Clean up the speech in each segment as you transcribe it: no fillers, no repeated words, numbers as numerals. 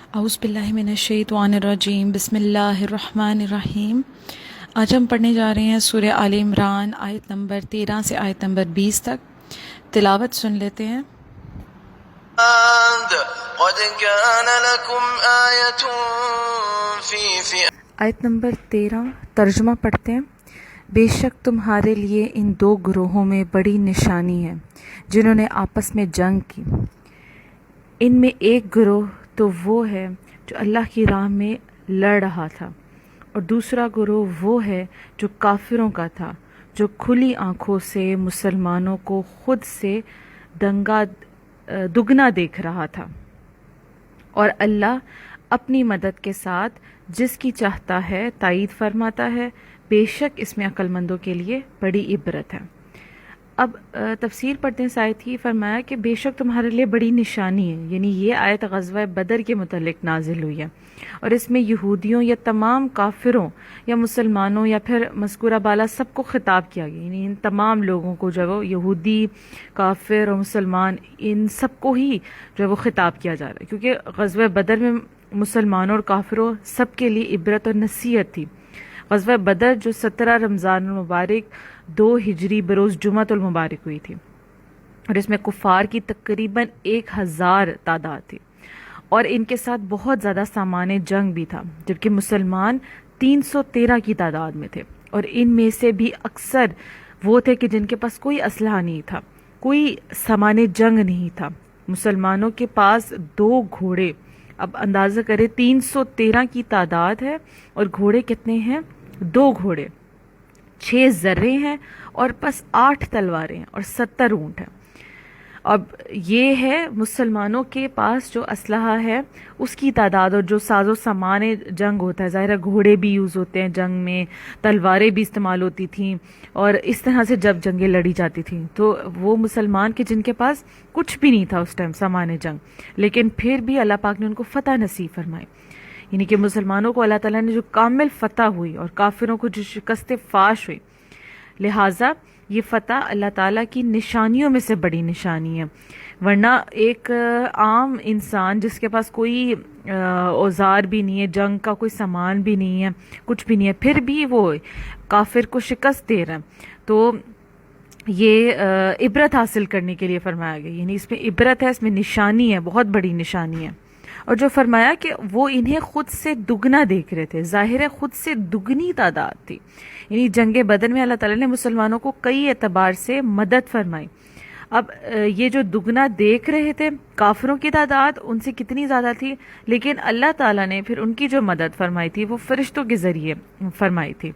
اعوذ باللہ من الشیطان الرجیم، بسم اللہ الرحمن الرحیم۔ آج ہم پڑھنے جا رہے ہیں سورہ آل عمران، آیت نمبر 13 سے آیت نمبر 20 تک۔ تلاوت سن لیتے ہیں۔ قد كان لكم آية في فئة۔ آیت نمبر 13 ترجمہ پڑھتے ہیں۔ بے شک تمہارے لیے ان دو گروہوں میں بڑی نشانی ہے جنہوں نے آپس میں جنگ کی۔ ان میں ایک گروہ تو وہ ہے جو اللہ کی راہ میں لڑ رہا تھا، اور دوسرا گروہ وہ ہے جو کافروں کا تھا، جو کھلی آنکھوں سے مسلمانوں کو خود سے دگنا دیکھ رہا تھا، اور اللہ اپنی مدد کے ساتھ جس کی چاہتا ہے تائید فرماتا ہے۔ بے شک اس میں عقل مندوں کے لیے بڑی عبرت ہے۔ اب تفسیر پڑھتے ہیں۔ آیت ہی فرمایا کہ بے شک تمہارے لیے بڑی نشانی ہے، یعنی یہ آیت غزوہ بدر کے متعلق نازل ہوئی ہے، اور اس میں یہودیوں یا تمام کافروں یا مسلمانوں یا پھر مذکورہ بالا سب کو خطاب کیا گیا، یعنی ان تمام لوگوں کو جو ہے وہ یہودی، کافر اور مسلمان، ان سب کو ہی جو ہے وہ خطاب کیا جا رہا ہے، کیونکہ غزوہ بدر میں مسلمانوں اور کافروں سب کے لیے عبرت اور نصیحت تھی۔ غزوہ بدر جو 17 رمضان المبارک 2 ہجری بروز جمعۃ المبارک ہوئی تھی، اور اس میں کفار کی تقریباً 1000 تعداد تھی، اور ان کے ساتھ بہت زیادہ سامان جنگ بھی تھا، جبکہ مسلمان 313 کی تعداد میں تھے، اور ان میں سے بھی اکثر وہ تھے کہ جن کے پاس کوئی اسلحہ نہیں تھا، کوئی سامان جنگ نہیں تھا۔ مسلمانوں کے پاس 2 گھوڑے، اب اندازہ کریں 313 کی تعداد ہے اور گھوڑے کتنے ہیں؟ 2 گھوڑے، 6 ذرے ہیں، اور بس 8 تلواریں ہیں، اور 70 اونٹ ہیں۔ اب یہ ہے مسلمانوں کے پاس جو اسلحہ ہے اس کی تعداد، اور جو ساز و سامان جنگ ہوتا ہے، ظاہر ہے گھوڑے بھی یوز ہوتے ہیں جنگ میں، تلواریں بھی استعمال ہوتی تھیں، اور اس طرح سے جب جنگیں لڑی جاتی تھیں، تو وہ مسلمان کے جن کے پاس کچھ بھی نہیں تھا اس ٹائم سامان جنگ، لیکن پھر بھی اللہ پاک نے ان کو فتح نصیب فرمائی، یعنی کہ مسلمانوں کو اللہ تعالیٰ نے جو کامل فتح ہوئی اور کافروں کو جو شکست فاش ہوئی، لہٰذا یہ فتح اللہ تعالیٰ کی نشانیوں میں سے بڑی نشانی ہے۔ ورنہ ایک عام انسان جس کے پاس کوئی اوزار بھی نہیں ہے، جنگ کا کوئی سامان بھی نہیں ہے، کچھ بھی نہیں ہے، پھر بھی وہ کافر کو شکست دے رہا ہے، تو یہ عبرت حاصل کرنے کے لیے فرمایا گیا، یعنی اس میں عبرت ہے، اس میں نشانی ہے، بہت بڑی نشانی ہے۔ اور جو فرمایا کہ وہ انہیں خود سے دگنا دیکھ رہے تھے، ظاہر ہے خود سے دگنی تعداد تھی، یعنی جنگ بدر میں اللہ تعالیٰ نے مسلمانوں کو کئی اعتبار سے مدد فرمائی۔ اب یہ جو دگنا دیکھ رہے تھے، کافروں کی تعداد ان سے کتنی زیادہ تھی، لیکن اللہ تعالیٰ نے پھر ان کی جو مدد فرمائی تھی وہ فرشتوں کے ذریعے فرمائی تھی،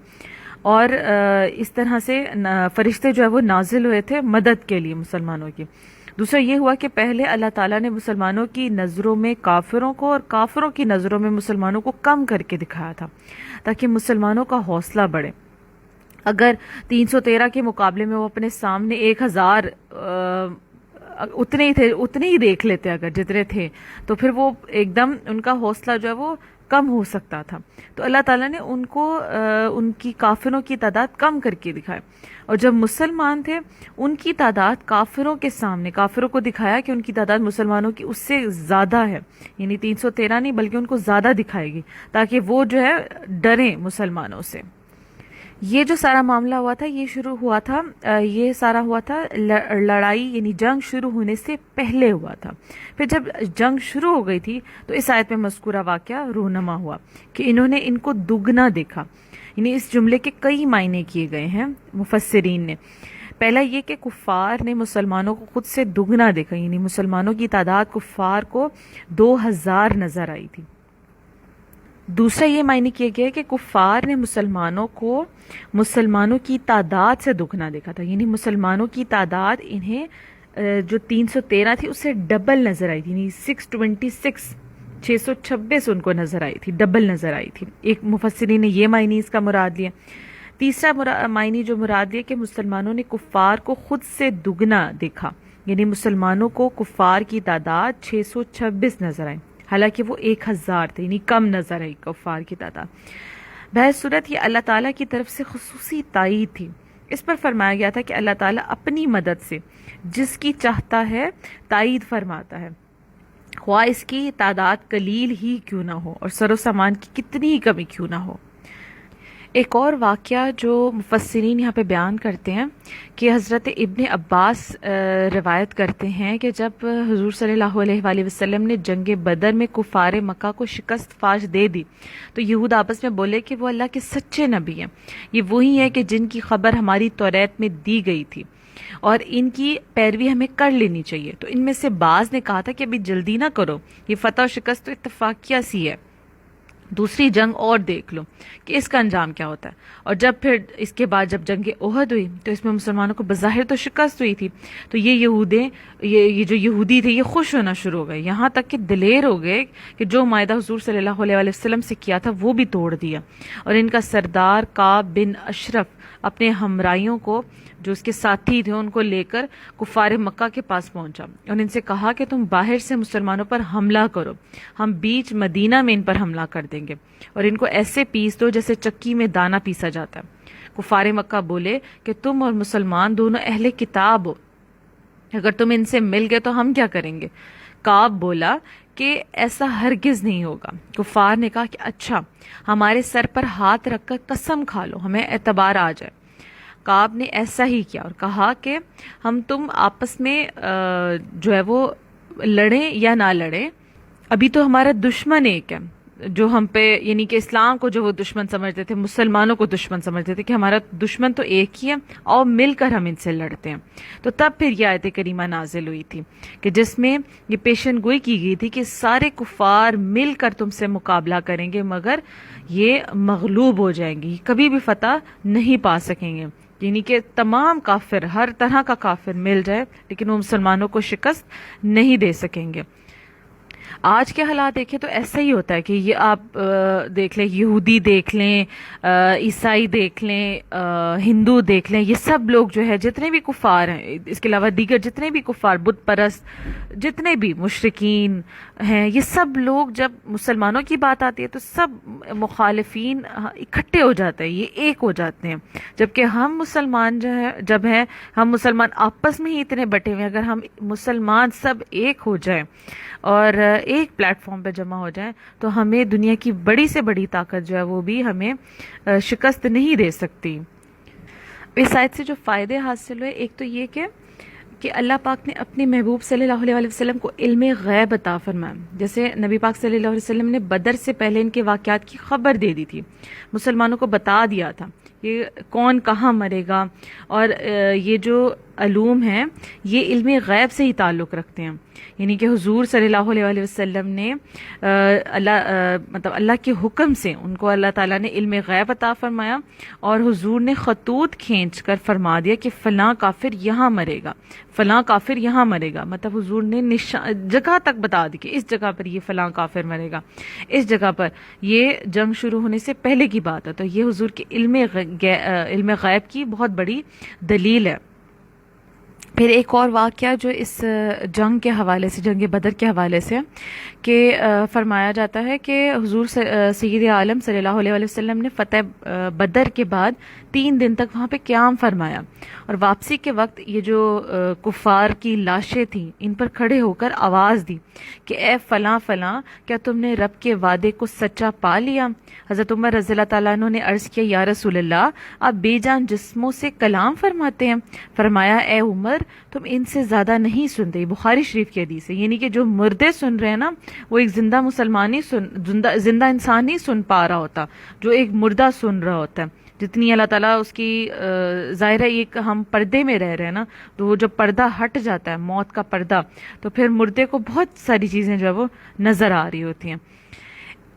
اور اس طرح سے فرشتے جو ہے وہ نازل ہوئے تھے مدد کے لیے مسلمانوں کی۔ دوسرا یہ ہوا کہ پہلے اللہ تعالیٰ نے مسلمانوں کی نظروں میں کافروں کو اور کافروں کی نظروں میں مسلمانوں کو کم کر کے دکھایا تھا، تاکہ مسلمانوں کا حوصلہ بڑھے۔ اگر 313 کے مقابلے میں وہ اپنے سامنے 1000 اتنے ہی تھے، اتنے ہی دیکھ لیتے اگر جتنے تھے، تو پھر وہ ایک دم ان کا حوصلہ جو ہے وہ کم ہو سکتا تھا، تو اللہ تعالیٰ نے ان کو ان کی کافروں کی تعداد کم کر کے دکھایا، اور جب مسلمان تھے ان کی تعداد کافروں کے سامنے، کافروں کو دکھایا کہ ان کی تعداد مسلمانوں کی اس سے زیادہ ہے، یعنی 313 نہیں بلکہ ان کو زیادہ دکھائے گی، تاکہ وہ جو ہے ڈریں مسلمانوں سے۔ یہ جو سارا معاملہ ہوا تھا یہ سارا ہوا تھا لڑائی، یعنی جنگ شروع ہونے سے پہلے ہوا تھا۔ پھر جب جنگ شروع ہو گئی تھی تو اس آیت میں مذکورہ واقعہ رونما ہوا کہ انہوں نے ان کو دگنا دیکھا، یعنی اس جملے کے کئی معنی کیے گئے ہیں مفسرین نے۔ پہلا یہ کہ کفار نے مسلمانوں کو خود سے دگنا دیکھا، یعنی مسلمانوں کی تعداد کفار کو 2000 نظر آئی تھی۔ دوسرا یہ معنی کیا گیا کہ کفار نے مسلمانوں کو مسلمانوں کی تعداد سے دگنا دیکھا تھا، یعنی مسلمانوں کی تعداد انہیں جو 313 تھی اس سے ڈبل نظر آئی تھی، یعنی 626 ان کو نظر آئی تھی، ڈبل نظر آئی تھی۔ ایک مفسرین نے یہ معنی اس کا مراد لیا۔ تیسرا معنی جو مراد لیا کہ مسلمانوں نے کفار کو خود سے دگنا دیکھا، یعنی مسلمانوں کو کفار کی تعداد 626 نظر آئی، حالانکہ وہ 1000 تھے، یعنی کم نظر آئی کفار کی تعداد۔ بہرصورت یہ اللہ تعالیٰ کی طرف سے خصوصی تائید تھی۔ اس پر فرمایا گیا تھا کہ اللہ تعالیٰ اپنی مدد سے جس کی چاہتا ہے تائید فرماتا ہے۔ خواہ اس کی تعداد قلیل ہی کیوں نہ ہو اور سر و سامان کی کتنی ہی کمی کیوں نہ ہو۔ ایک اور واقعہ جو مفسرین یہاں پہ بیان کرتے ہیں کہ حضرت ابن عباس روایت کرتے ہیں کہ جب حضور صلی اللہ علیہ وآلہ وسلم نے جنگ بدر میں کفار مکہ کو شکست فاش دے دی تو یہود آپس میں بولے کہ وہ اللہ کے سچے نبی ہیں، یہ وہی ہیں کہ جن کی خبر ہماری توریت میں دی گئی تھی اور ان کی پیروی ہمیں کر لینی چاہیے۔ تو ان میں سے بعض نے کہا تھا کہ ابھی جلدی نہ کرو، یہ فتح و شکست تو اتفاقیہ سی ہے، دوسری جنگ اور دیکھ لو کہ اس کا انجام کیا ہوتا ہے۔ اور جب پھر اس کے بعد جب جنگ احد ہوئی تو اس میں مسلمانوں کو بظاہر تو شکست ہوئی تھی، تو یہ جو یہودی تھے یہ خوش ہونا شروع ہو گئے، یہاں تک کہ دلیر ہو گئے کہ جو معاہدہ حضور صلی اللہ علیہ وسلم سے کیا تھا وہ بھی توڑ دیا۔ اور ان کا سردار کعب بن اشرف اپنے ہمراہیوں کو جو اس کے ساتھی تھے ان کو لے کر کفار مکہ کے پاس پہنچا اور ان سے کہا کہ تم باہر سے مسلمانوں پر حملہ کرو، ہم بیچ مدینہ میں ان پر حملہ کر دیں گے اور ان کو ایسے پیس دو جیسے چکی میں دانہ پیسا جاتا ہے۔ کفار مکہ بولے کہ تم اور مسلمان دونوں اہل کتاب ہو، اگر تم ان سے مل گئے تو ہم کیا کریں گے؟ کعب بولا کہ ایسا ہرگز نہیں ہوگا۔ کفار نے کہا کہ اچھا ہمارے سر پر ہاتھ رکھ کر قسم کھا لو، ہمیں اعتبار آ جائے۔ کعب نے ایسا ہی کیا اور کہا کہ ہم تم آپس میں جو ہے وہ لڑیں یا نہ لڑیں، ابھی تو ہمارا دشمن ایک ہے جو ہم پہ، یعنی کہ اسلام کو جو وہ دشمن سمجھتے تھے، مسلمانوں کو دشمن سمجھتے تھے کہ ہمارا دشمن تو ایک ہی ہے اور مل کر ہم ان سے لڑتے ہیں۔ تو تب پھر یہ آیت کریمہ نازل ہوئی تھی کہ جس میں یہ پیشن گوئی کی گئی تھی کہ سارے کفار مل کر تم سے مقابلہ کریں گے مگر یہ مغلوب ہو جائیں گے، کبھی بھی فتح نہیں پا سکیں گے، یعنی کہ تمام کافر، ہر طرح کا کافر مل جائے لیکن وہ مسلمانوں کو شکست نہیں دے سکیں گے۔ آج کے حالات دیکھیں تو ایسا ہی ہوتا ہے کہ یہ آپ دیکھ لیں، یہودی دیکھ لیں، عیسائی دیکھ لیں، ہندو دیکھ لیں، یہ سب لوگ جو ہے جتنے بھی کفار ہیں، اس کے علاوہ دیگر جتنے بھی کفار، بت پرست جتنے بھی مشرکین ہیں، یہ سب لوگ جب مسلمانوں کی بات آتی ہے تو سب مخالفین اکٹھے ہو جاتے ہیں، یہ ایک ہو جاتے ہیں، جبکہ ہم مسلمان جو ہے جب ہیں، ہم مسلمان آپس میں ہی اتنے بٹے ہوئے ہیں، اگر ہم مسلمان سب ایک ہو جائیں اور ایک پلیٹ فارم پہ جمع ہو جائیں تو ہمیں دنیا کی بڑی سے بڑی طاقت جو ہے وہ بھی ہمیں شکست نہیں دے سکتی۔ اس آیت سے جو فائدے حاصل ہوئے، ایک تو یہ کہ اللہ پاک نے اپنے محبوب صلی اللہ علیہ وسلم کو علم غیب عطا فرمایا، جیسے نبی پاک صلی اللہ علیہ وسلم نے بدر سے پہلے ان کے واقعات کی خبر دے دی تھی، مسلمانوں کو بتا دیا تھا یہ کون کہاں مرے گا، اور یہ جو علوم ہیں یہ علم غیب سے ہی تعلق رکھتے ہیں، یعنی کہ حضور صلی اللہ علیہ وسلم نے اللہ کے حکم سے ان کو اللہ تعالیٰ نے علم غیب عطا فرمایا اور حضور نے خطوط کھینچ کر فرما دیا کہ فلاں کافر یہاں مرے گا، فلاں کافر یہاں مرے گا، مطلب حضور نے جگہ تک بتا دی کہ اس جگہ پر یہ فلاں کافر مرے گا، اس جگہ پر، یہ جنگ شروع ہونے سے پہلے کی بات ہے، تو یہ حضور کے علم غیب کی بہت بڑی دلیل ہے۔ پھر ایک اور واقعہ جو اس جنگ کے حوالے سے، جنگ بدر کے حوالے سے، کہ فرمایا جاتا ہے کہ حضور سید عالم صلی اللہ علیہ وسلم نے فتح بدر کے بعد 3 دن تک وہاں پہ قیام فرمایا اور واپسی کے وقت یہ جو کفار کی لاشیں تھیں ان پر کھڑے ہو کر آواز دی کہ اے فلاں فلاں، کیا تم نے رب کے وعدے کو سچا پا لیا؟ حضرت عمر رضی اللہ تعالیٰ عنہ نے عرض کیا یا رسول اللہ، آپ بے جان جسموں سے کلام فرماتے ہیں؟ فرمایا اے عمر، تم ان سے زیادہ نہیں سنتے۔ بخاری شریف کی حدیث ہے، یعنی کہ جو مردے سن رہے ہیں نا، وہ ایک زندہ مسلمان ہی زندہ انسان نہیں سن پا رہا ہوتا، جو ایک مردہ سن رہا ہوتا ہے۔ جتنی اللہ تعالیٰ اس کی ظاہر ہے ایک ہم پردے میں رہ رہے ہیں نا، تو وہ جب پردہ ہٹ جاتا ہے، موت کا پردہ، تو پھر مردے کو بہت ساری چیزیں جو ہے وہ نظر آ رہی ہوتی ہیں۔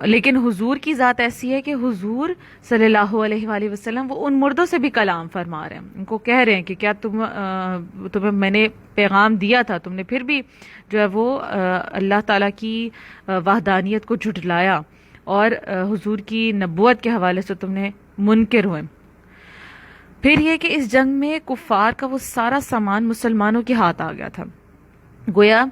لیکن حضور کی ذات ایسی ہے کہ حضور صلی اللہ علیہ وآلہ وسلم وہ ان مردوں سے بھی کلام فرما رہے ہیں، ان کو کہہ رہے ہیں کہ کیا تمہیں میں نے پیغام دیا تھا، تم نے پھر بھی جو ہے وہ اللہ تعالیٰ کی وحدانیت کو جھٹلایا اور حضور کی نبوت کے حوالے سے تم نے منکر ہوئے۔ پھر یہ کہ اس جنگ میں کفار کا وہ سارا سامان مسلمانوں کے ہاتھ آ گیا تھا، گویا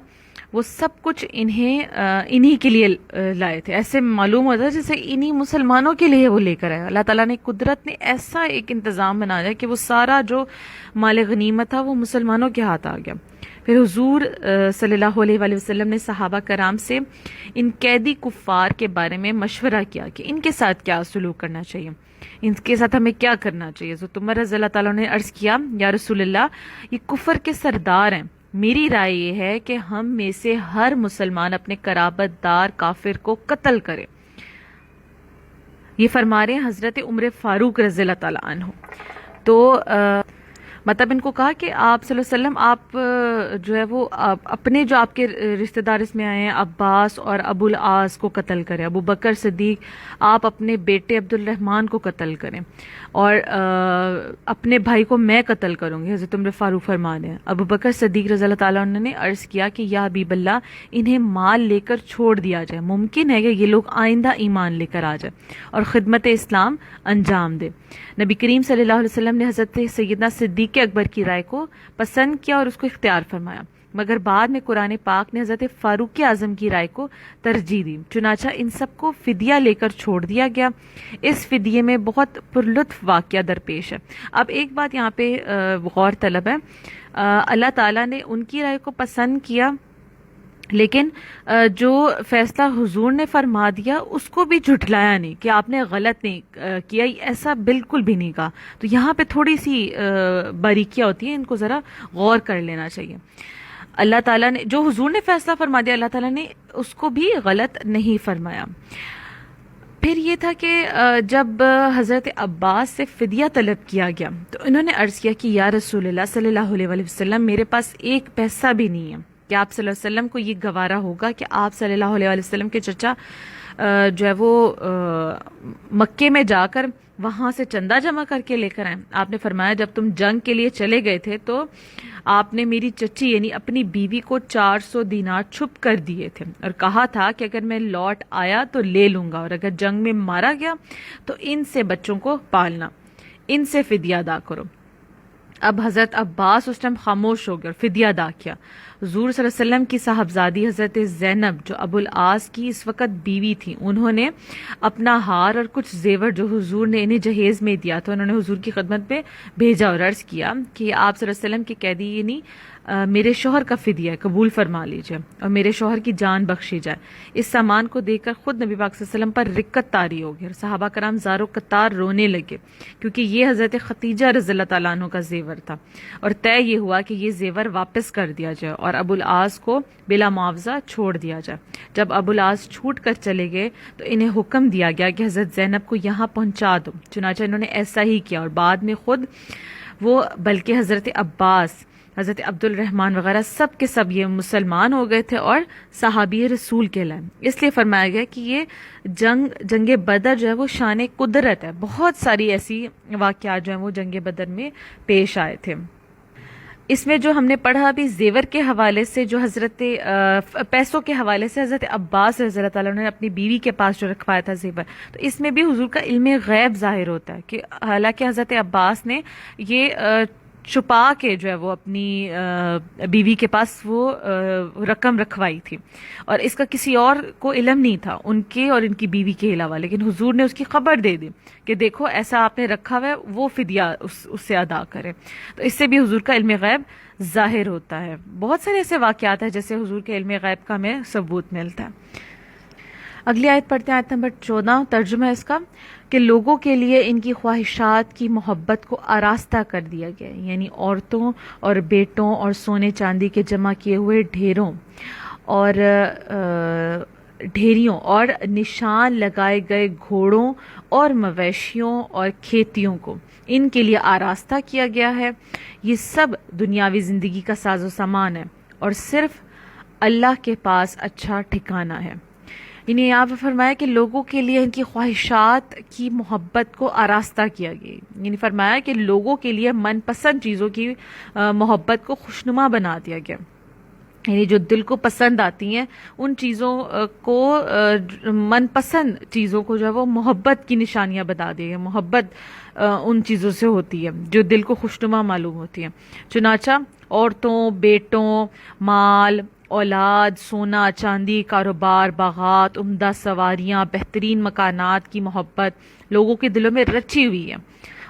وہ سب کچھ انہی کے لیے لائے تھے. ایسے معلوم ہوتا ہے جیسے انہی مسلمانوں کے لیے وہ لے کر آئے. اللہ تعالیٰ نے قدرت نے ایسا ایک انتظام بنایا کہ وہ سارا جو مال غنیمت تھا وہ مسلمانوں کے ہاتھ آ گیا. پھر حضور صلی اللہ علیہ وآلہ وسلم نے صحابہ کرام سے ان قیدی کفار کے بارے میں مشورہ کیا کہ ان کے ساتھ کیا سلوک کرنا چاہیے, ان کے ساتھ ہمیں کیا کرنا چاہیے. تو عمر رضی اللہ تعالیٰ نے عرض کیا, یا رسول اللہ, یہ کفر کے سردار ہیں, میری رائے یہ ہے کہ ہم میں سے ہر مسلمان اپنے قرابت دار کافر کو قتل کرے. یہ فرما رہے ہیں حضرت عمر فاروق رضی اللہ تعالیٰ عنہ. تو مطلب ان کو کہا کہ آپ صلی اللہ علیہ وسلم آپ جو ہے وہ اپنے جو آپ کے رشتہ دار اس میں آئے ہیں عباس اور ابو العاص کو قتل کریں, ابو بکر صدیق آپ اپنے بیٹے عبد الرحمن کو قتل کریں, اور اپنے بھائی کو میں قتل کروں گی. حضرت عمر فاروق فرما رہے ہیں. ابو بکر صدیق رضی اللہ تعالیٰ عنہ نے عرض کیا کہ یا حبیب اللہ, انہیں مال لے کر چھوڑ دیا جائے, ممکن ہے کہ یہ لوگ آئندہ ایمان لے کر آ جائے اور خدمت اسلام انجام دے. نبی کریم صلی اللہ علیہ وسلم نے حضرت سیدنا صدیق اکبر کی رائے کو پسند کیا اور اس کو اختیار فرمایا, مگر بعد میں قرآن پاک نے حضرت فاروق اعظم کی رائے کو ترجیح دی. چنانچہ ان سب کو فدیہ لے کر چھوڑ دیا گیا. اس فدیے میں بہت پرلطف واقعہ درپیش ہے. اب ایک بات یہاں پہ غور طلب ہے, اللہ تعالیٰ نے ان کی رائے کو پسند کیا, لیکن جو فیصلہ حضور نے فرما دیا اس کو بھی جھٹلایا نہیں کہ آپ نے غلط نہیں کیا, ایسا بالکل بھی نہیں کہا. تو یہاں پہ تھوڑی سی باریکیاں ہوتی ہیں, ان کو ذرا غور کر لینا چاہیے. اللہ تعالیٰ نے جو حضور نے فیصلہ فرما دیا, اللہ تعالیٰ نے اس کو بھی غلط نہیں فرمایا. پھر یہ تھا کہ جب حضرت عباس سے فدیہ طلب کیا گیا تو انہوں نے عرض کیا کہ یا رسول اللہ صلی اللہ علیہ وآلہ وسلم, میرے پاس ایک پیسہ بھی نہیں ہے کہ آپ صلی اللہ علیہ وسلم کو یہ گوارا ہوگا کہ آپ صلی اللہ علیہ وسلم کے چچا جو ہے وہ مکے میں جا کر وہاں سے چندہ جمع کر کے لے کر آئیں. آپ نے فرمایا جب تم جنگ کے لیے چلے گئے تھے تو آپ نے میری چچی یعنی اپنی بیوی کو 400 دینار چھپ کر دیے تھے اور کہا تھا کہ اگر میں لوٹ آیا تو لے لوں گا, اور اگر جنگ میں مارا گیا تو ان سے بچوں کو پالنا, ان سے فدیہ ادا کرو. اب حضرت عباس اس ٹائم خاموش ہو گیا اور فدیہ ادا کیا. حضور صلی اللہ علیہ وسلم کی صاحبزادی حضرت زینب جو ابو العاص کی اس وقت بیوی تھی, انہوں نے اپنا ہار اور کچھ زیور جو حضور نے انہیں جہیز میں دیا تھا انہوں نے حضور کی خدمت میں بھیجا اور عرض کیا کہ آپ صلی اللہ علیہ وسلم کے قیدی یعنی میرے شوہر کا فدیہ قبول فرما لیجئے اور میرے شوہر کی جان بخشی جائے. اس سامان کو دیکھ کر خود نبی پاک صلی اللہ علیہ وسلم پر رقت طاری ہو گئی اور صحابہ کرام زارو قطار رونے لگے کیونکہ یہ حضرت خدیجہ رضی اللہ تعالیٰ عنہ کا زیور تھا, اور طے یہ ہوا کہ یہ زیور واپس کر دیا جائے اور ابو العاص کو بلا معاوضہ چھوڑ دیا جائے. جب ابو العاص چھوٹ کر چلے گئے تو انہیں حکم دیا گیا کہ حضرت زینب کو یہاں پہنچا دو. چنانچہ انہوں نے ایسا ہی کیا اور بعد میں خود وہ بلکہ حضرت عباس, حضرت عبد الرحمن وغیرہ سب کے سب یہ مسلمان ہو گئے تھے اور صحابی رسول کہلائے. اس لیے فرمایا گیا کہ یہ جنگ بدر جو ہے وہ شان قدرت ہے. بہت ساری ایسی واقعات جو ہیں وہ جنگ بدر میں پیش آئے تھے. اس میں جو ہم نے پڑھا ابھی زیور کے حوالے سے, جو حضرت پیسوں کے حوالے سے حضرت عباس رضی اللہ تعالیٰ نے اپنی بیوی کے پاس جو رکھوایا تھا زیور, تو اس میں بھی حضور کا علم غیب ظاہر ہوتا ہے کہ حالانکہ حضرت عباس نے یہ چھپا کے جو ہے وہ اپنی بیوی کے پاس وہ رقم رکھوائی تھی اور اس کا کسی اور کو علم نہیں تھا ان کے اور ان کی بیوی کے علاوہ, لیکن حضور نے اس کی خبر دے دی کہ دیکھو ایسا آپ نے رکھا ہوا ہے, وہ فدیہ اس سے ادا کرے. تو اس سے بھی حضور کا علم غیب ظاہر ہوتا ہے. بہت سارے ایسے واقعات ہیں جیسے حضور کے علم غیب کا ہمیں ثبوت ملتا ہے. اگلی آیت پڑھتے ہیں, آیت نمبر 14. ترجمہ اس کا کہ لوگوں کے لیے ان کی خواہشات کی محبت کو آراستہ کر دیا گیا, یعنی عورتوں اور بیٹوں اور سونے چاندی کے جمع کیے ہوئے ڈھیریوں اور نشان لگائے گئے گھوڑوں اور مویشیوں اور کھیتیوں کو ان کے لیے آراستہ کیا گیا ہے. یہ سب دنیاوی زندگی کا ساز و سامان ہے اور صرف اللہ کے پاس اچھا ٹھکانہ ہے. یعنی یہاں پہ فرمایا کہ لوگوں کے لیے ان کی خواہشات کی محبت کو آراستہ کیا گیا, یعنی فرمایا کہ لوگوں کے لیے من پسند چیزوں کی محبت کو خوشنما بنا دیا گیا, یعنی جو دل کو پسند آتی ہیں ان چیزوں کو, من پسند چیزوں کو جو ہے وہ محبت کی نشانیاں بتا دی گئی. محبت ان چیزوں سے ہوتی ہے جو دل کو خوشنما معلوم ہوتی ہیں. چنانچہ عورتوں, بیٹوں, مال, اولاد، سونا چاندی، کاروبار، باغات، عمدہ سواریاں، بہترین مکانات کی محبت لوگوں کے دلوں میں رچی ہوئی ہے،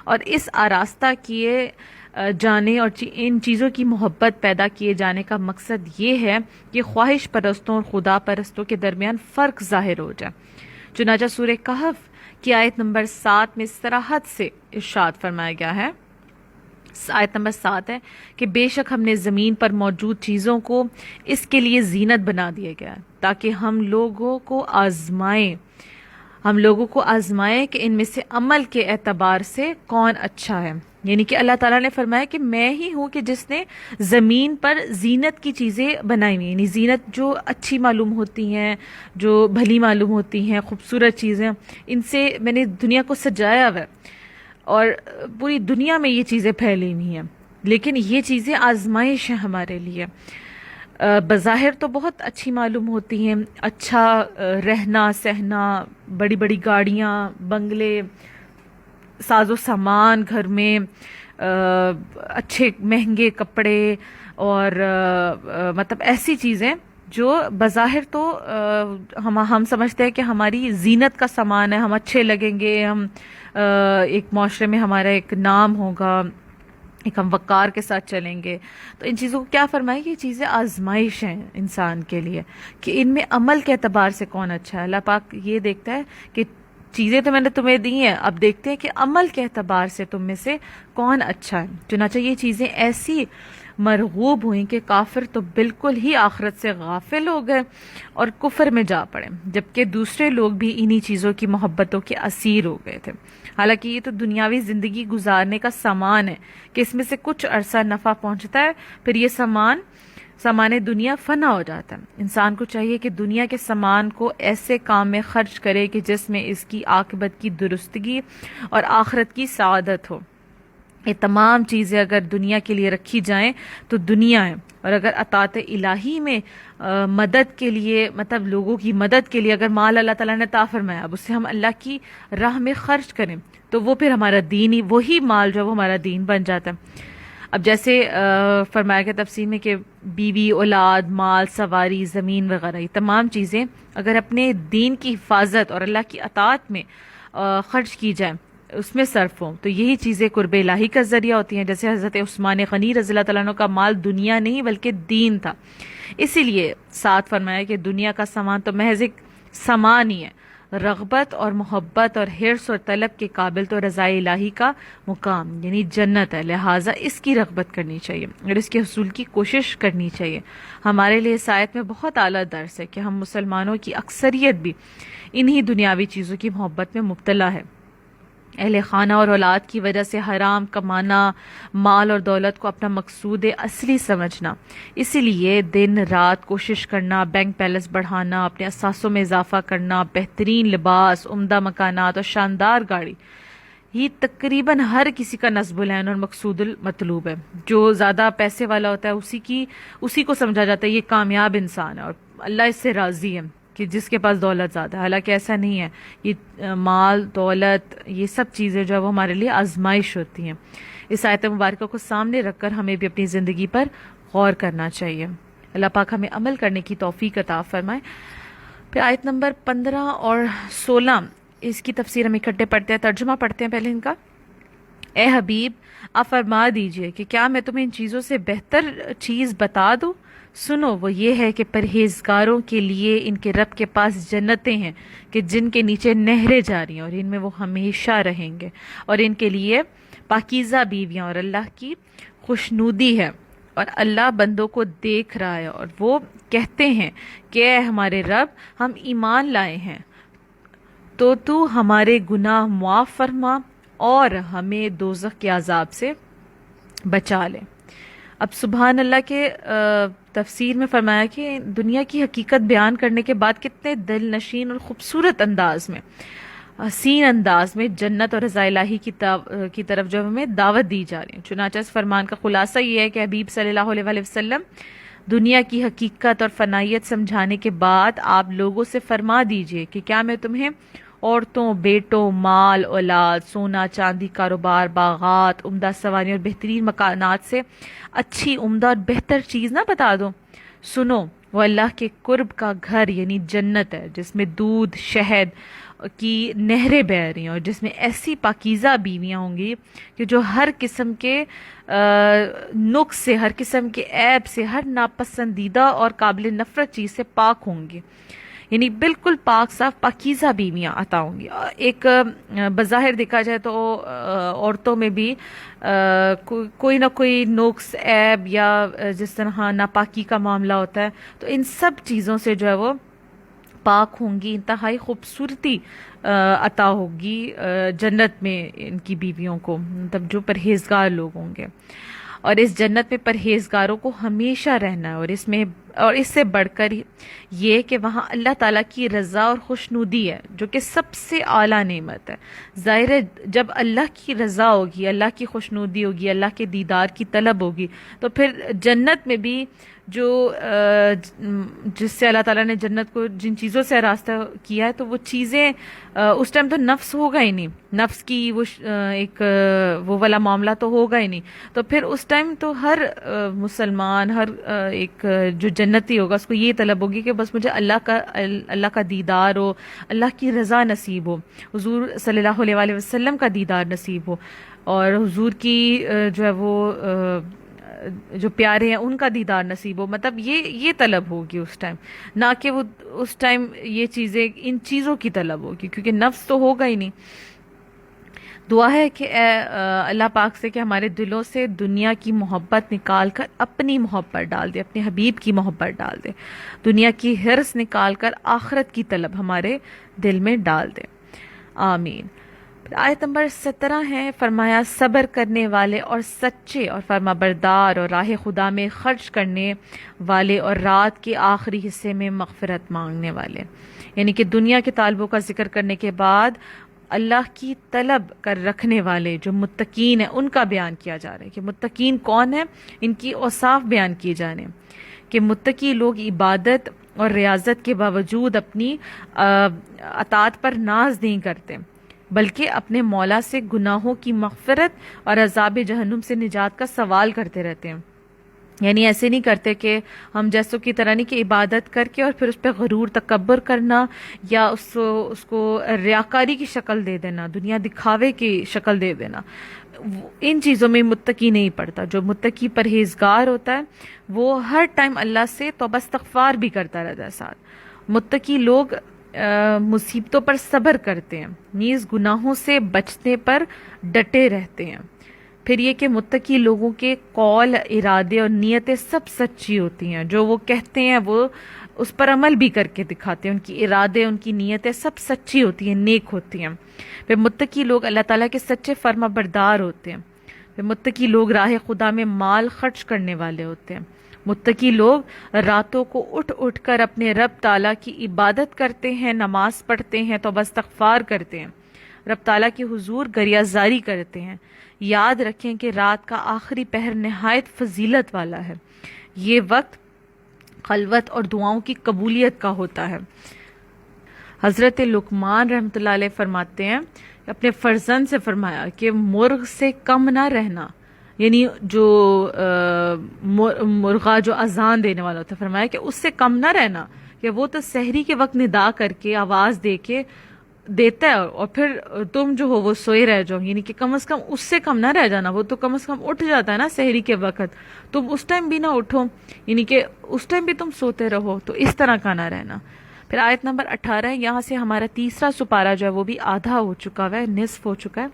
اور اس آراستہ کیے جانے اور ان چیزوں کی محبت پیدا کیے جانے کا مقصد یہ ہے کہ خواہش پرستوں اور خدا پرستوں کے درمیان فرق ظاہر ہو جائے۔ چنانچہ سورہ کہف کی آیت نمبر 7 میں صراحت سے ارشاد فرمایا گیا ہے، آیت نمبر 7 ہے کہ بے شک ہم نے زمین پر موجود چیزوں کو اس کے لیے زینت بنا دیا گیا ہے تاکہ ہم لوگوں کو آزمائیں کہ ان میں سے عمل کے اعتبار سے کون اچھا ہے۔ یعنی کہ اللہ تعالیٰ نے فرمایا کہ میں ہی ہوں کہ جس نے زمین پر زینت کی چیزیں بنائی ہوئی، یعنی زینت جو اچھی معلوم ہوتی ہیں، جو بھلی معلوم ہوتی ہیں، خوبصورت چیزیں، ان سے میں نے دنیا کو سجایا ہوا ہے، اور پوری دنیا میں یہ چیزیں پھیلی ہوئی ہیں، لیکن یہ چیزیں آزمائش ہیں ہمارے لیے۔ بظاہر تو بہت اچھی معلوم ہوتی ہیں، اچھا رہنا سہنا، بڑی بڑی گاڑیاں، بنگلے، ساز و سامان گھر میں، اچھے مہنگے کپڑے، اور مطلب ایسی چیزیں جو بظاہر تو ہم سمجھتے ہیں کہ ہماری زینت کا سامان ہے، ہم اچھے لگیں گے، ہم ایک معاشرے میں ہمارا ایک نام ہوگا، ایک ہم وقار کے ساتھ چلیں گے۔ تو ان چیزوں کو کیا فرمائے کہ یہ چیزیں آزمائش ہیں انسان کے لیے، کہ ان میں عمل کے اعتبار سے کون اچھا ہے۔ اللہ پاک یہ دیکھتا ہے کہ چیزیں تو میں نے تمہیں دی ہیں، اب دیکھتے ہیں کہ عمل کے اعتبار سے تم میں سے کون اچھا ہے۔ چنانچہ یہ چیزیں ایسی مرغوب ہوئیں کہ کافر تو بالکل ہی آخرت سے غافل ہو گئے اور کفر میں جا پڑے، جبکہ دوسرے لوگ بھی انہی چیزوں کی محبتوں کے اسیر ہو گئے تھے۔ حالانکہ یہ تو دنیاوی زندگی گزارنے کا سامان ہے کہ اس میں سے کچھ عرصہ نفع پہنچتا ہے، پھر یہ سامان دنیا فنا ہو جاتا ہے۔ انسان کو چاہیے کہ دنیا کے سامان کو ایسے کام میں خرچ کرے کہ جس میں اس کی عاقبت کی درستگی اور آخرت کی سعادت ہو۔ یہ تمام چیزیں اگر دنیا کے لیے رکھی جائیں تو دنیا ہے، اور اگر اطاعت الہی میں مدد کے لیے، مطلب لوگوں کی مدد کے لیے اگر مال اللہ تعالیٰ نے عطا فرمایا، اب اسے ہم اللہ کی راہ میں خرچ کریں تو وہ پھر ہمارا دین ہی، وہی مال جو ہے وہ ہمارا دین بن جاتا ہے۔ اب جیسے فرمایا گیا تفسیر میں کہ بیوی، اولاد، مال، سواری، زمین وغیرہ، یہ تمام چیزیں اگر اپنے دین کی حفاظت اور اللہ کی اطاعت میں خرچ کی جائیں، اس میں صرف ہوں، تو یہی چیزیں قرب الہی کا ذریعہ ہوتی ہیں۔ جیسے حضرت عثمان غنی رضی اللہ تعالیٰ عنہ کا مال دنیا نہیں بلکہ دین تھا، اسی لیے ساتھ فرمایا کہ دنیا کا سامان تو محض ایک سامان ہی ہے، رغبت اور محبت اور حرص اور طلب کے قابل تو رضا الہی کا مقام یعنی جنت ہے، لہٰذا اس کی رغبت کرنی چاہیے اور اس کے حصول کی کوشش کرنی چاہیے۔ ہمارے لیے اس آیت میں بہت اعلیٰ درس ہے کہ ہم مسلمانوں کی اکثریت بھی انہی دنیاوی چیزوں کی محبت میں مبتلا ہے۔ اہل خانہ اور اولاد کی وجہ سے حرام کمانا، مال اور دولت کو اپنا مقصود اصلی سمجھنا، اسی لیے دن رات کوشش کرنا، بینک بیلنس بڑھانا، اپنے اثاثوں میں اضافہ کرنا، بہترین لباس، عمدہ مکانات اور شاندار گاڑی، یہ تقریباً ہر کسی کا نصب العین اور مقصود المطلوب ہے۔ جو زیادہ پیسے والا ہوتا ہے اسی کو سمجھا جاتا ہے یہ کامیاب انسان ہے، اور اللہ اس سے راضی ہے کہ جس کے پاس دولت زیادہ ہے۔ حالانکہ ایسا نہیں ہے، یہ مال، دولت، یہ سب چیزیں جو ہے وہ ہمارے لیے آزمائش ہوتی ہیں۔ اس آیت مبارکہ کو سامنے رکھ کر ہمیں بھی اپنی زندگی پر غور کرنا چاہیے۔ اللہ پاک ہمیں عمل کرنے کی توفیق عطا فرمائے۔ پھر آیت نمبر 15 اور 16 اس کی تفسیر ہم اکٹھے پڑھتے ہیں، ترجمہ پڑھتے ہیں پہلے ان کا۔ اے حبیب، آپ فرما دیجئے کہ کیا میں تمہیں ان چیزوں سے بہتر چیز بتا دوں؟ سنو، وہ یہ ہے کہ پرہیزگاروں کے لیے ان کے رب کے پاس جنتیں ہیں کہ جن کے نیچے نہریں جاری ہیں اور ان میں وہ ہمیشہ رہیں گے، اور ان کے لیے پاکیزہ بیویاں اور اللہ کی خوشنودی ہے، اور اللہ بندوں کو دیکھ رہا ہے، اور وہ کہتے ہیں کہ اے ہمارے رب، ہم ایمان لائے ہیں تو ہمارے گناہ معاف فرما اور ہمیں دوزخ کے عذاب سے بچا لے۔ اب سبحان اللہ کے تفسیر میں فرمایا کہ دنیا کی حقیقت بیان کرنے کے بعد کتنے دل نشین اور خوبصورت انداز میں، حسین انداز میں جنت اور رضا الہی کی طرف جو ہمیں دعوت دی جا رہی ہے۔ چنانچہ اس فرمان کا خلاصہ یہ ہے کہ حبیب صلی اللہ علیہ وآلہ وسلم دنیا کی حقیقت اور فنائیت سمجھانے کے بعد آپ لوگوں سے فرما دیجئے کہ کیا میں تمہیں عورتوں، بیٹوں، مال، اولاد، سونا چاندی، کاروبار، باغات، عمدہ سواریاں اور بہترین مکانات سے اچھی، عمدہ اور بہتر چیز نہ بتا دوں؟ سنو، وہ اللہ کے قرب کا گھر یعنی جنت ہے، جس میں دودھ شہد کی نہریں بہہ رہی ہیں، اور جس میں ایسی پاکیزہ بیویاں ہوں گی کہ جو ہر قسم کے نقص سے، ہر قسم کے عیب سے، ہر ناپسندیدہ اور قابل نفرت چیز سے پاک ہوں گی، یعنی بالکل پاک صاف پاکیزہ بیویاں عطا ہوں گی۔ ایک بظاہر دیکھا جائے تو عورتوں میں بھی کوئی نہ کوئی نقص عیب یا جس طرح ناپاکی کا معاملہ ہوتا ہے، تو ان سب چیزوں سے جو ہے وہ پاک ہوں گی، انتہائی خوبصورتی عطا ہوگی جنت میں ان کی بیویوں کو، مطلب جو پرہیزگار لوگ ہوں گے۔ اور اس جنت میں پرہیزگاروں کو ہمیشہ رہنا ہے، اور اس سے بڑھ کر یہ کہ وہاں اللہ تعالیٰ کی رضا اور خوشنودی ہے، جو کہ سب سے اعلیٰ نعمت ہے۔ ظاہر ہے جب اللہ کی رضا ہوگی، اللہ کی خوشنودی ہوگی، اللہ کے دیدار کی طلب ہوگی، تو پھر جنت میں بھی جو جس سے اللہ تعالیٰ نے جنت کو جن چیزوں سے راستہ کیا ہے، تو وہ چیزیں اس ٹائم تو نفس ہوگا ہی نہیں، نفس کی وہ ایک وہ والا معاملہ تو ہوگا ہی نہیں، تو پھر اس ٹائم تو ہر مسلمان، ہر ایک جو جنتی ہوگا، اس کو یہ طلب ہوگی کہ بس مجھے اللہ کا دیدار ہو، اللہ کی رضا نصیب ہو، حضور صلی اللہ علیہ وآلہ وسلم کا دیدار نصیب ہو، اور حضور کی جو ہے وہ جو پیارے ہیں ان کا دیدار نصیب ہو، مطلب یہ طلب ہوگی اس ٹائم، نہ کہ وہ اس ٹائم یہ چیزیں ان چیزوں کی طلب ہوگی، کیونکہ نفس تو ہوگا ہی نہیں۔ دعا ہے کہ اے اللہ پاک سے کہ ہمارے دلوں سے دنیا کی محبت نکال کر اپنی محبت ڈال دے، اپنے حبیب کی محبت ڈال دے، دنیا کی حرص نکال کر آخرت کی طلب ہمارے دل میں ڈال دے، آمین۔ آیت نمبر 17 ہے، فرمایا صبر کرنے والے اور سچے اور فرما بردار اور راہ خدا میں خرچ کرنے والے اور رات کے آخری حصے میں مغفرت مانگنے والے، یعنی کہ دنیا کے طالبوں کا ذکر کرنے کے بعد اللہ کی طلب کر رکھنے والے جو متقین ہیں ان کا بیان کیا جا رہا ہے کہ متقین کون ہیں، ان کی اوصاف بیان کیے جانے ہیں کہ متقی لوگ عبادت اور ریاضت کے باوجود اپنی اطاعت پر ناز نہیں کرتے، بلکہ اپنے مولا سے گناہوں کی مغفرت اور عذاب جہنم سے نجات کا سوال کرتے رہتے ہیں، یعنی ایسے نہیں کرتے کہ ہم جیسوں کی طرح نہیں کہ عبادت کر کے اور پھر اس پہ غرور تکبر کرنا یا اس کو ریاکاری کی شکل دے دینا، دنیا دکھاوے کی شکل دے دینا، ان چیزوں میں متقی نہیں پڑتا۔ جو متقی پرہیزگار ہوتا ہے وہ ہر ٹائم اللہ سے توبہ استغفار بھی کرتا رہتا ہے ساتھ۔ متقی لوگ مصیبتوں پر صبر کرتے ہیں، نیز گناہوں سے بچنے پر ڈٹے رہتے ہیں۔ پھر یہ کہ متقی لوگوں کے قول، ارادے اور نیتیں سب سچی ہوتی ہیں، جو وہ کہتے ہیں وہ اس پر عمل بھی کر کے دکھاتے ہیں، ان کی ارادے، ان کی نیتیں سب سچی ہوتی ہیں، نیک ہوتی ہیں۔ پھر متقی لوگ اللہ تعالیٰ کے سچے فرما بردار ہوتے ہیں۔ پھر متقی لوگ راہ خدا میں مال خرچ کرنے والے ہوتے ہیں۔ متقی لوگ راتوں کو اٹھ اٹھ کر اپنے رب تعالیٰ کی عبادت کرتے ہیں، نماز پڑھتے ہیں، توبہ استغفار کرتے ہیں، رب تعالیٰ کے حضور گریہ زاری کرتے ہیں۔ یاد رکھیں کہ رات کا آخری پہر نہایت فضیلت والا ہے، یہ وقت خلوت اور دعاؤں کی قبولیت کا ہوتا ہے۔ حضرت لقمان رحمۃ اللہ علیہ فرماتے ہیں، اپنے فرزند سے فرمایا کہ مرغ سے کم نہ رہنا، یعنی جو مرغا جو اذان دینے والا ہوتا ہے، فرمایا کہ اس سے کم نہ رہنا، کہ وہ تو سحری کے وقت ندا کر کے آواز دے کے دیتا ہے اور پھر تم جو ہو وہ سوئے رہ جاؤ، یعنی کہ کم از کم اس سے کم نہ رہ جانا، وہ تو کم از کم اٹھ جاتا ہے نا سحری کے وقت، تم اس ٹائم بھی نہ اٹھو، یعنی کہ اس ٹائم بھی تم سوتے رہو، تو اس طرح کا نہ رہنا۔ پھر آیت نمبر 18 ہے، یہاں سے ہمارا تیسرا سپارہ جو ہے وہ بھی آدھا ہو چکا ہے، نصف ہو چکا ہے۔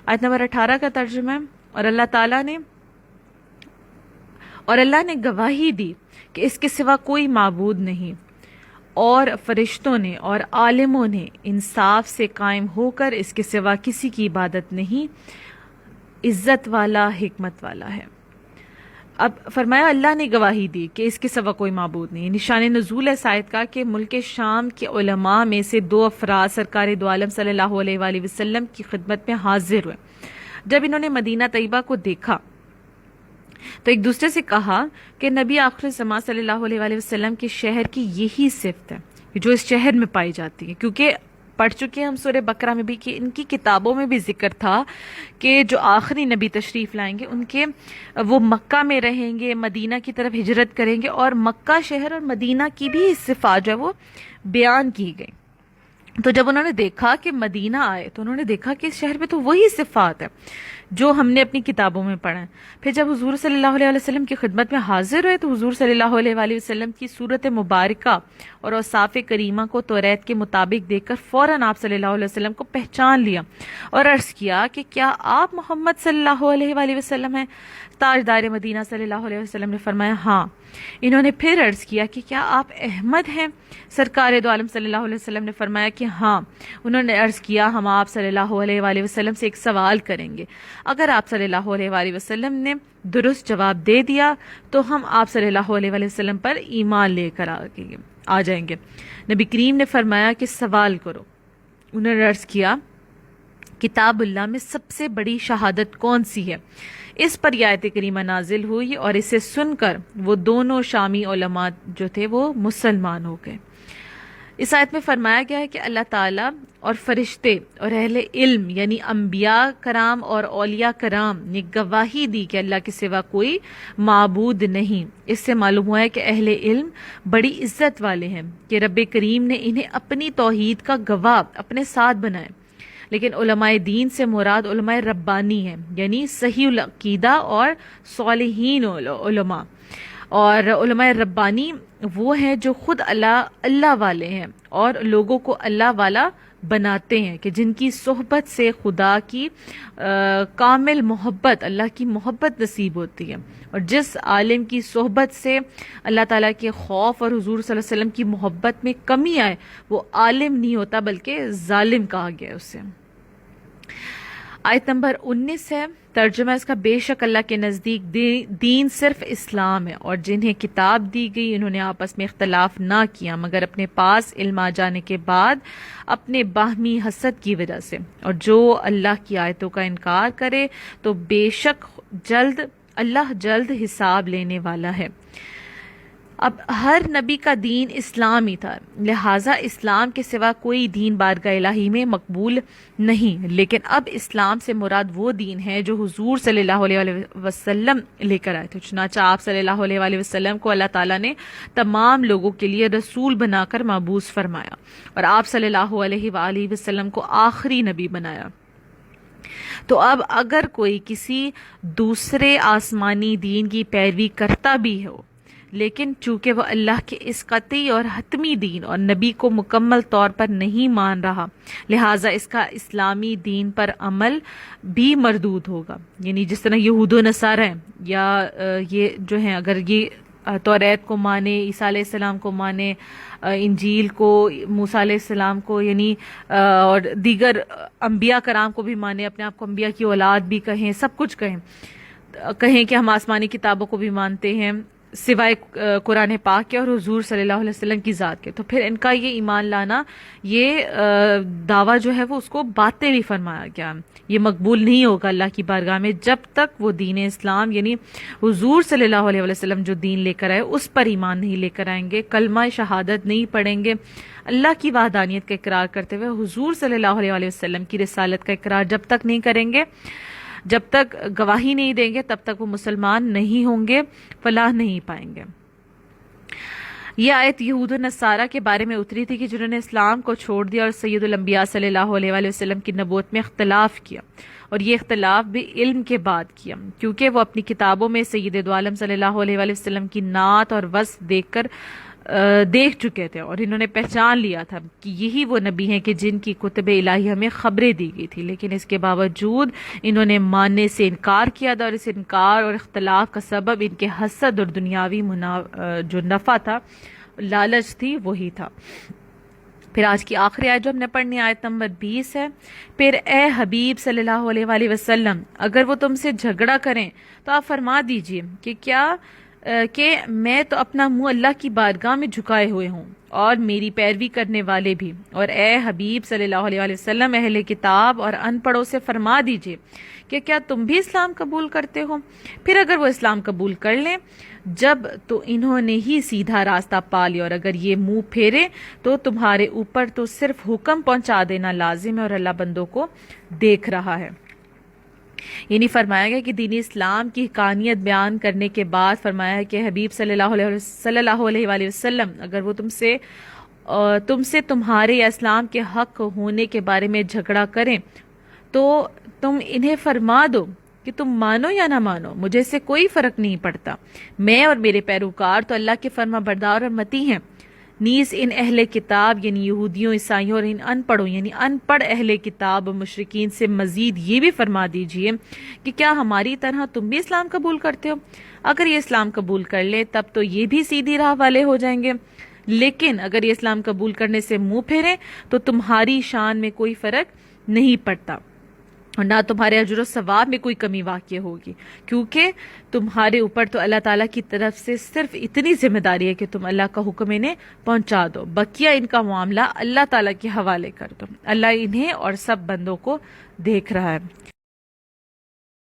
آیت نمبر 18 کا ترجمہ ہے، اور اللہ نے گواہی دی کہ اس کے سوا کوئی معبود نہیں، اور فرشتوں نے اور عالموں نے انصاف سے قائم ہو کر اس کے سوا کسی کی عبادت نہیں، عزت والا حکمت والا ہے۔ اب فرمایا اللہ نے گواہی دی کہ اس کے سوا کوئی معبود نہیں۔ نشان نزول ہے اس آیت کا کہ ملک شام کے علماء میں سے 2 افراد سرکار دو عالم صلی اللہ علیہ وآلہ وسلم کی خدمت میں حاضر ہوئے۔ جب انہوں نے مدینہ طیبہ کو دیکھا تو ایک دوسرے سے کہا کہ نبی آخر زمان صلی اللہ علیہ وآلہ وسلم کے شہر کی یہی صفت ہے جو اس شہر میں پائی جاتی ہے، کیونکہ پڑھ چکے ہیں ہم سورہ بقرہ میں بھی کہ ان کی کتابوں میں بھی ذکر تھا کہ جو آخری نبی تشریف لائیں گے ان کے وہ مکہ میں رہیں گے، مدینہ کی طرف ہجرت کریں گے، اور مکہ شہر اور مدینہ کی بھی صفات جو ہے وہ بیان کی گئی۔ تو جب انہوں نے دیکھا کہ مدینہ آئے تو انہوں نے دیکھا کہ اس شہر میں تو وہی صفات ہے جو ہم نے اپنی کتابوں میں پڑھا ہے۔ پھر جب حضور صلی اللہ علیہ وسلم کی خدمت میں حاضر ہوئے تو حضور صلی اللہ علیہ وسلم کی صورت مبارکہ اور اوصاف کریمہ کو توریت کے مطابق دیکھ کر فوراً آپ صلی اللہ علیہ وسلم کو پہچان لیا اور عرض کیا کہ کیا آپ محمد صلی اللہ علیہ وسلم ہیں؟ تاجدار مدینہ صلی اللہ علیہ وسلم نے فرمایا ہاں۔ انہوں نے پھر عرض کیا کہ کیا آپ احمد ہیں؟ سرکار دو عالم صلی اللہ علیہ وسلم نے فرمایا کہ ہاں۔ انہوں نے عرض کیا ہم آپ صلی اللہ علیہ وسلم سے ایک سوال کریں گے، اگر آپ صلی اللہ علیہ وسلم نے درست جواب دے دیا تو ہم آپ صلی اللہ علیہ وسلم پر ایمان لے کر آ جائیں گے۔ نبی کریم نے فرمایا کہ سوال کرو۔ انہوں نے عرض کیا کتاب اللہ میں سب سے بڑی شہادت کون سی ہے؟ اس پر یہ آیت کریمہ نازل ہوئی اور اسے سن کر وہ دونوں شامی علماء جو تھے وہ مسلمان ہو گئے۔ اس آیت میں فرمایا گیا ہے کہ اللہ تعالیٰ اور فرشتے اور اہل علم یعنی انبیاء کرام اور اولیاء کرام نے گواہی دی کہ اللہ کے سوا کوئی معبود نہیں۔ اس سے معلوم ہوا ہے کہ اہل علم بڑی عزت والے ہیں کہ رب کریم نے انہیں اپنی توحید کا گواہ اپنے ساتھ بنائے۔ لیکن علماء دین سے مراد علماء ربانی ہیں، یعنی صحیح العقیدہ اور صالحین علماء، اور علماء ربانی وہ ہیں جو خود اللہ والے ہیں اور لوگوں کو اللہ والا بناتے ہیں، کہ جن کی صحبت سے خدا کی کامل محبت، اللہ کی محبت نصیب ہوتی ہے، اور جس عالم کی صحبت سے اللہ تعالیٰ کے خوف اور حضور صلی اللہ علیہ وسلم کی محبت میں کمی آئے وہ عالم نہیں ہوتا بلکہ ظالم کہا گیا ہے اسے۔ آیت نمبر 19 ہے، ترجمہ اس کا بے شک اللہ کے نزدیک دین صرف اسلام ہے، اور جنہیں کتاب دی گئی انہوں نے آپس میں اختلاف نہ کیا مگر اپنے پاس علم آ جانے کے بعد اپنے باہمی حسد کی وجہ سے، اور جو اللہ کی آیتوں کا انکار کرے تو بے شک اللہ جلد حساب لینے والا ہے۔ اب ہر نبی کا دین اسلام ہی تھا، لہٰذا اسلام کے سوا کوئی دین بارگاہ الہی میں مقبول نہیں، لیکن اب اسلام سے مراد وہ دین ہے جو حضور صلی اللہ علیہ وسلم لے کر آئے تھے۔ چنانچہ آپ صلی اللہ علیہ وسلم کو اللہ تعالیٰ نے تمام لوگوں کے لیے رسول بنا کر مبعوث فرمایا، اور آپ صلی اللہ علیہ وسلم کو آخری نبی بنایا۔ تو اب اگر کوئی کسی دوسرے آسمانی دین کی پیروی کرتا بھی ہو لیکن چونکہ وہ اللہ کے اس قطعی اور حتمی دین اور نبی کو مکمل طور پر نہیں مان رہا، لہٰذا اس کا اسلامی دین پر عمل بھی مردود ہوگا۔ یعنی جس طرح یہود و نصارہ ہیں یا یہ جو ہیں، اگر یہ توریت کو مانے، عیسیٰ علیہ السلام کو مانے، انجیل کو، موسیٰ علیہ السلام کو، یعنی اور دیگر انبیاء کرام کو بھی مانے، اپنے آپ کو انبیاء کی اولاد بھی کہیں، سب کچھ کہیں کہ ہم آسمانی کتابوں کو بھی مانتے ہیں سوائے قرآن پاک کے اور حضور صلی اللہ علیہ وسلم کی ذات کے، تو پھر ان کا یہ ایمان لانا، یہ دعویٰ جو ہے وہ اس کو باطل ہی فرمایا گیا، یہ مقبول نہیں ہوگا اللہ کی بارگاہ میں جب تک وہ دین اسلام یعنی حضور صلی اللہ علیہ وسلم جو دین لے کر آئے اس پر ایمان نہیں لے کر آئیں گے، کلمہ شہادت نہیں پڑھیں گے، اللہ کی وحدانیت کا اقرار کرتے ہوئے حضور صلی اللہ علیہ وسلم کی رسالت کا اقرار جب تک نہیں کریں گے، جب تک گواہی نہیں دیں گے، تب تک وہ مسلمان نہیں ہوں گے، فلاح نہیں پائیں گے۔ یہ آیت یہود و نصارہ کے بارے میں اتری تھی کہ جنہوں نے اسلام کو چھوڑ دیا اور سید الانبیاء صلی اللہ علیہ وسلم کی نبوت میں اختلاف کیا، اور یہ اختلاف بھی علم کے بعد کیا، کیونکہ وہ اپنی کتابوں میں سید دو عالم صلی اللہ علیہ وسلم کی نعت اور وصف دیکھ چکے تھے، اور انہوں نے پہچان لیا تھا کہ یہی وہ نبی ہیں کہ جن کی کتب الہیہ میں خبریں دی گئی تھی، لیکن اس کے باوجود انہوں نے ماننے سے انکار کیا تھا، اور اس انکار اور اختلاف کا سبب ان کے حسد اور دنیاوی جو نفع تھا، لالچ تھی، وہی تھا۔ پھر آج کی آخری آیت جو ہم نے پڑھنی آیت نمبر 20 ہے، پھر اے حبیب صلی اللہ علیہ وسلم اگر وہ تم سے جھگڑا کریں تو آپ فرما دیجئے کہ کیا کہ میں تو اپنا منہ اللہ کی بارگاہ میں جھکائے ہوئے ہوں اور میری پیروی کرنے والے بھی، اور اے حبیب صلی اللہ علیہ وآلہ وسلم اہل کتاب اور ان پڑھوں سے فرما دیجئے کہ کیا تم بھی اسلام قبول کرتے ہو؟ پھر اگر وہ اسلام قبول کر لیں جب تو انہوں نے ہی سیدھا راستہ پا لیا، اور اگر یہ منہ پھیرے تو تمہارے اوپر تو صرف حکم پہنچا دینا لازم ہے، اور اللہ بندوں کو دیکھ رہا ہے۔ یعنی فرمایا گیا کہ دین اسلام کی حقانیت بیان کرنے کے بعد فرمایا ہے کہ حبیب صلی اللہ علیہ وآلہ وسلم اگر وہ تم سے تمہارے یا اسلام کے حق ہونے کے بارے میں جھگڑا کریں تو تم انہیں فرما دو کہ تم مانو یا نہ مانو، مجھے سے کوئی فرق نہیں پڑتا، میں اور میرے پیروکار تو اللہ کے فرما بردار اور مطیع ہیں۔ نیز ان اہل کتاب یعنی یہودیوں، عیسائیوں اور ان ان پڑھوں یعنی ان پڑھ اہل کتاب و مشرکین سے مزید یہ بھی فرما دیجئے کہ کیا ہماری طرح تم بھی اسلام قبول کرتے ہو؟ اگر یہ اسلام قبول کر لے تب تو یہ بھی سیدھی راہ والے ہو جائیں گے، لیکن اگر یہ اسلام قبول کرنے سے منہ پھیریں تو تمہاری شان میں کوئی فرق نہیں پڑتا اور نہ تمہارے اجر و ثواب میں کوئی کمی واقع ہوگی، کیونکہ تمہارے اوپر تو اللہ تعالیٰ کی طرف سے صرف اتنی ذمہ داری ہے کہ تم اللہ کا حکم انہیں پہنچا دو، بقیہ ان کا معاملہ اللہ تعالیٰ کے حوالے کر دو، اللہ انہیں اور سب بندوں کو دیکھ رہا ہے۔